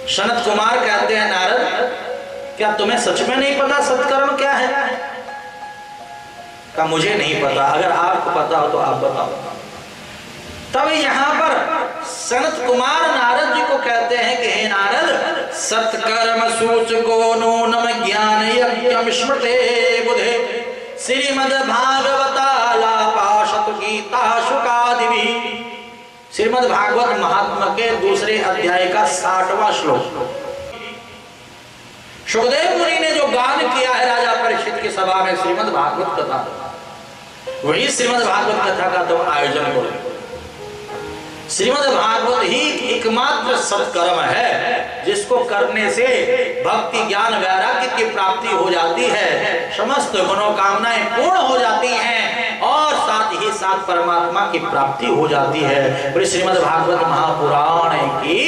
सनत कुमार कहते हैं नारद, क्या तुम्हें सच में नहीं पता सत्कर्म क्या है? का मुझे नहीं पता, अगर आपको पता हो तो आप बताओ। तब यहाँ पर सनत कुमार नारद जी को कहते हैं कि हे नारद, सत्कर्म सूचको नूनम ज्ञान यज्ञम स्मृते बुधे श्रीमद् भागवतालापाशतु गीता शुकादिभिः। श्रीमद् भागवत महात्मा के दूसरे अध्याय का 60वां श्लोक। सुखदेव मुनि ने जो गान किया है राजा परीक्षित की सभा में श्रीमद् भागवत कथा, वही श्रीमद् भागवत कथा का तुम आयोजन करो। श्रीमद् भागवत ही एकमात्र सत्कर्म है जिसको करने से भक्ति ज्ञान वैराग्य की प्राप्ति हो जाती है, समस्त मनोकामनाएं पूर्ण हो जाती हैं और साथ ही साथ परमात्मा की प्राप्ति हो जाती है। और श्रीमद् भागवत महापुराण की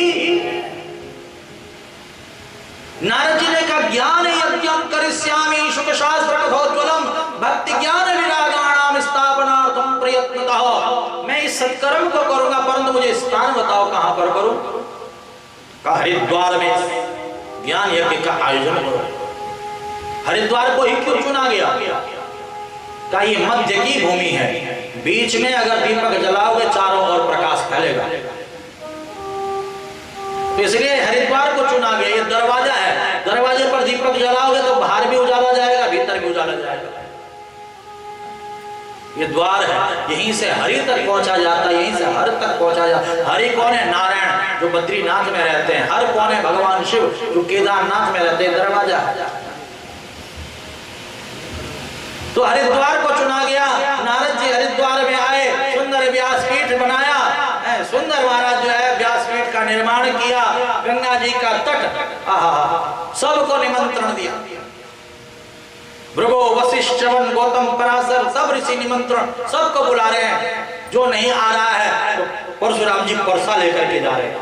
नारद जी ने कहा, ज्ञान यज्ञम करिष्यामि शुक शास्त्र कथोज्वलम भक्ति ज्ञान विरागाणाम स्थापनार्थम प्रयत्नतः। मैं इस सत्कर्म को करूंगा, परंतु मुझे स्थान बताओ कहां पर करूं? कहा हरिद्वार में ज्ञान यज्ञ का आयोजन करो। हरिद्वार को ही क्यों चुना गया? कहा ये मध्य की भूमि है, बीच में अगर दीपक जलाओगे चारों ओर प्रकाश फैलेगा, तो इसलिए हरिद्वार को चुना गया। ये दरवाजा है, दरवाजे पर दीपक जलाओगे तो बाहर भी उजाला जाएगा, भीतर भी उजाला जाएगा। ये द्वार है, यहीं से हरि तक पहुंचा जाता है, यहीं से हर तक पहुंचा जाता है। हरि कौन है? नारायण जो बद्रीनाथ में रहते हैं। हर कौन है? भगवान शिव जो केदारनाथ में रहते हैं। दरवाजा तो हरिद्वार को चुना गया। नारद जी हरिद्वार में आए, सुंदर व्यासपीठ बनाया, सुंदर महाराज जो है व्यासपीठ का निर्माण किया, गंगा जी का तट, सबको निमंत्रण दिया। भृगु वशिष्ठ वन गौतम पराशर सब ऋषि निमंत्रण, सबको बुला रहे हैं। जो नहीं आ रहा है तो परशुराम जी परसा लेकर के जा रहे हैं।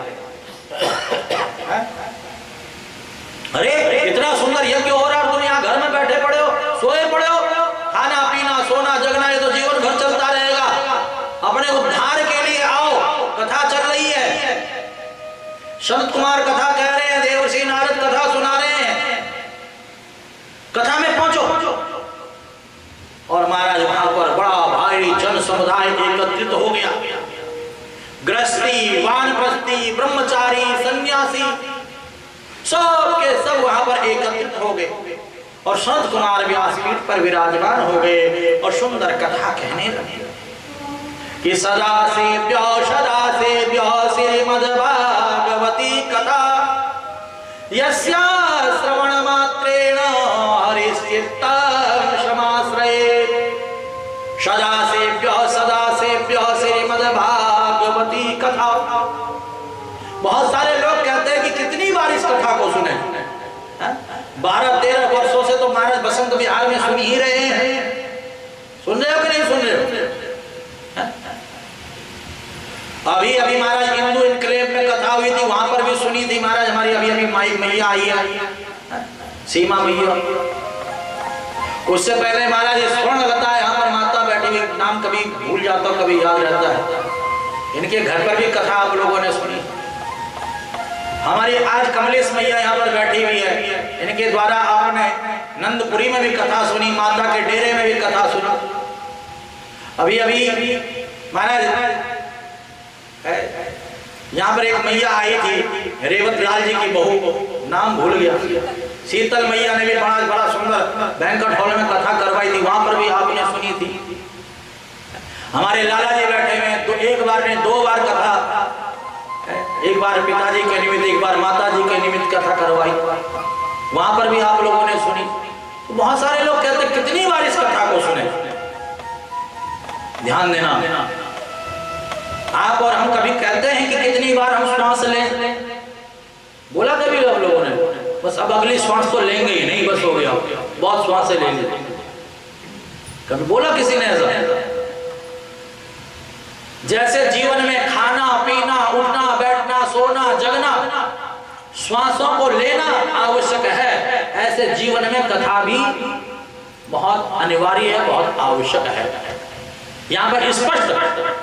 अरे इतना सुंदर यज्ञ हो रहा है, तुम यहाँ घर में बैठे पड़े हो, सोए पड़े हो, खाना पीना सोना जगना ये तो जीवन भर चलता रहेगा। अपने उद्धार के लिए आओ, कथा चल रही है, संत कुमार कथा कह रहे हैं, देवर्षि नारद कथा सुना रहे हैं, कथा में पहुंचो। और महाराज वहां पर बड़ा भारी जन समुदाय एकत्रित हो गया। गृहस्थी, वानप्रस्थी, ब्रह्मचारी, सन्यासी सब के सब वहां पर एकत्रित हो गए और संत कुमार व्यासपीठ पर विराजमान हो गए और सुंदर कथा कहने लगे कि सदा से श्रीमद्भागवती कथा यस्या श्रवण मात्रेण हरिश्चित्तं समाश्रयेत्। सदा से श्रीमद्भागवती कथा। बहुत सारे लोग कहते हैं कि कितनी बार इस कथा को सुने? 12-13 वर्षों से तो महाराज बसंत विहार में सुन ही रहे हैं। सुन रहे हो कि नहीं सुन रहे हो? अभी महाराज हिंदू इनक्लेव में कथा हुई थी, वहां पर भी सुनी थी महाराज। हमारी अभी माई मैया आई है, सीमा मैया। उससे पहले महाराज स्वर्णलता है, यहाँ पर माता बैठी हुई, नाम कभी भूल जाता हूँ कभी याद रहता है। इनके घर पर भी कथा आप लोगों ने सुनी। हमारी आज कमलेश मैया यहाँ पर बैठी हुई है, इनके द्वारा आपने नंदपुरी में भी कथा सुनी, माता के डेरे में भी कथा सुनी। अभी महाराज यहाँ पर एक मैया आई थी, रेवत लाल जी की बहू, नाम भूल गया, शीतल मैया ने भी बड़ा सुंदर बैंक्वेट हॉल में कथा करवाई थी, वहां पर भी आपने सुनी थी। हमारे लाला जी बैठे हुए, तो एक बार ने 2 बार कथा, एक बार पिताजी के निमित्त, एक बार माता जी के निमित्त कथा करवाई, वहां पर भी आप लोगों ने सुनी। तो बहुत सारे लोग कहते कितनी बार इस कथा को सुने? ध्यान देना आप और हम। कभी कहते हैं कि कितनी बार हम श्वास लें? बोला कभी आप लोगों ने? बस अब अगली श्वास तो लेंगे ही नहीं, बस हो गया, बहुत श्वास लेंगे। कभी बोला किसी ने ऐसा? जैसे जीवन में खाना पीना, उठना बैठना, सोना जगना, श्वासों को लेना आवश्यक है, ऐसे जीवन में कथा भी बहुत अनिवार्य है, बहुत आवश्यक है। यहाँ पर स्पष्ट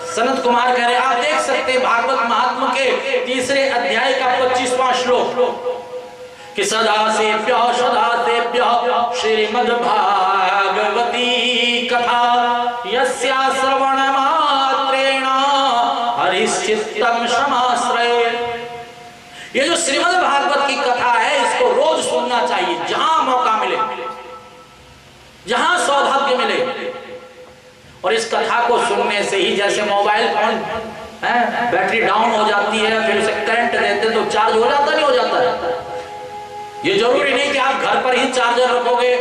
सनत कुमार कह रहे, आप देख सकते भागवत महात्मा के 3रे अध्याय का 25वां श्लोक श्लोक कि सदा सेव्य श्रीमद्भागवती कथा यस्या श्रवण मात्रेण हरिश्चित्तम समाश्रये। ये जो श्रीमद् भागवत की कथा है इसको रोज सुनना चाहिए, जहां मौका मिले, जहां सौभाग्य मिले। और इस कथा को सुनने से ही जैसे मोबाइल फोन बैटरी डाउन हो जाती है, फिर उसे करंट देते तो चार्ज हो जाता, नहीं हो जाता। ये जरूरी नहीं कि आप घर पर ही चार्जर रखोगे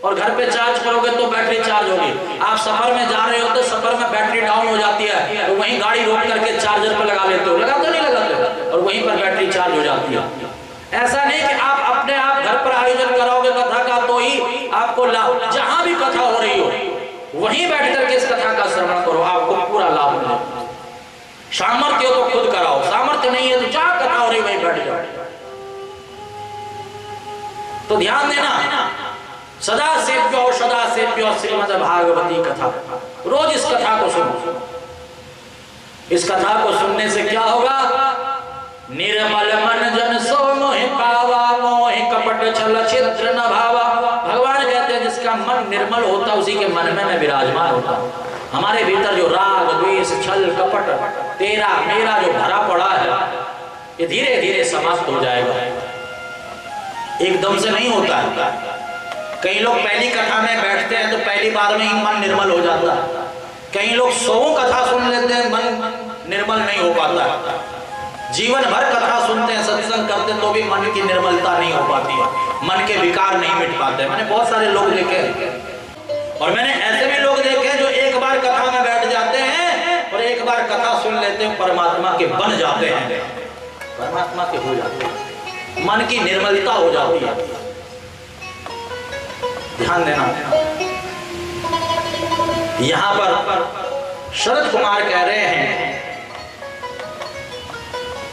और घर पे चार्ज करोगे तो बैटरी चार्ज होगी। आप सफर में जा रहे हो तो सफर में बैटरी डाउन हो जाती है तो वहीं गाड़ी रोक करके चार्जर पर लगा लेते हो, लगाते नहीं लगाते, और वहीं पर बैटरी चार्ज हो जाती है। ऐसा नहीं कि आप अपने आप घर पर आयोजन कराओगे कथा का तो ही आपको लाभ, जहां भी कथा हो रही हो वहीं बैठ करके इस कथा का श्रवण करो, आपको पूरा लाभ मिलेगा। सामर्थ्य हो तो खुद कराओ, सामर्थ्य नहीं है तो जहां कथा हो रही वहीं बैठ जाओ। तो ध्यान देना, सदा सेव्यो श्रीमद् भागवती कथा, रोज इस कथा को सुनो। इस कथा को सुनने से क्या होगा? निर्मल मन जन सो मोहि पावा, मोहि कपट छल छिद्र न भावा। भगवान कहते हैं जिसका मन निर्मल होता उसी के मन में मैं विराजमान होता। हमारे भीतर जो राग द्वेष छल कपट तेरा मेरा जो भरा पड़ा है ये धीरे धीरे समाप्त हो जाएगा, एकदम से नहीं होता है। कई लोग पहली कथा में बैठते हैं तो पहली बार में ही मन निर्मल हो जाता है। कई लोग 100 कथा सुन लेते हैं, मन निर्मल नहीं हो पाता। जीवन भर कथा सुनते हैं, सत्संग करते हैं तो भी मन की निर्मलता नहीं हो पाती है, मन के विकार नहीं मिट पाते। मैंने बहुत सारे लोग देखे और मैंने ऐसे भी लोग देखे जो एक बार कथा में बैठ जाते हैं और एक बार कथा सुन लेते हैं, परमात्मा के बन जाते हैं, परमात्मा के हो जाते हैं, मन की निर्मलता हो जाती है। ध्यान देना, यहां पर शरद कुमार कह रहे हैं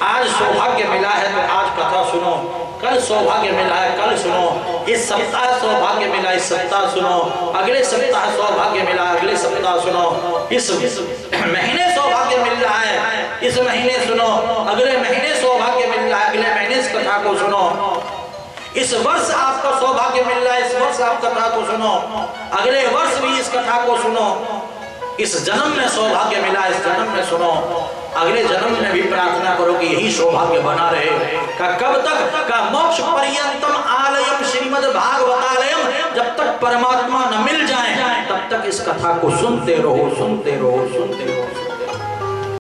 आज सौभाग्य मिला है तो आज कथा सुनो, कल सौभाग्य मिला है कल सुनो, इस सप्ताह सौभाग्य मिला इस सप्ताह सुनो, अगले सप्ताह सौभाग्य मिला अगले सप्ताह सुनो, इस महीने सौभाग्य मिल रहा है इस महीने सुनो, अगले महीने सौभाग्य मिल रहा है अगले महीने इस कथा को सुनो, इस वर्ष आपको सौभाग्य मिल रहा है इस वर्ष आप कथा को सुनो, अगले वर्ष भी इस कथा को सुनो, इस जन्म में सौभाग्य मिला इस जन्म में सुनो, अगले जन्म में भी प्रार्थना करो कि यही सौभाग्य बना रहे। का कब तक? का मोक्ष पर्यंतम आलयम श्रीमद् भागवतालयम, जब तक परमात्मा न मिल जाए तब तक इस कथा को सुनते रहो सुनते रहो सुनते रहो।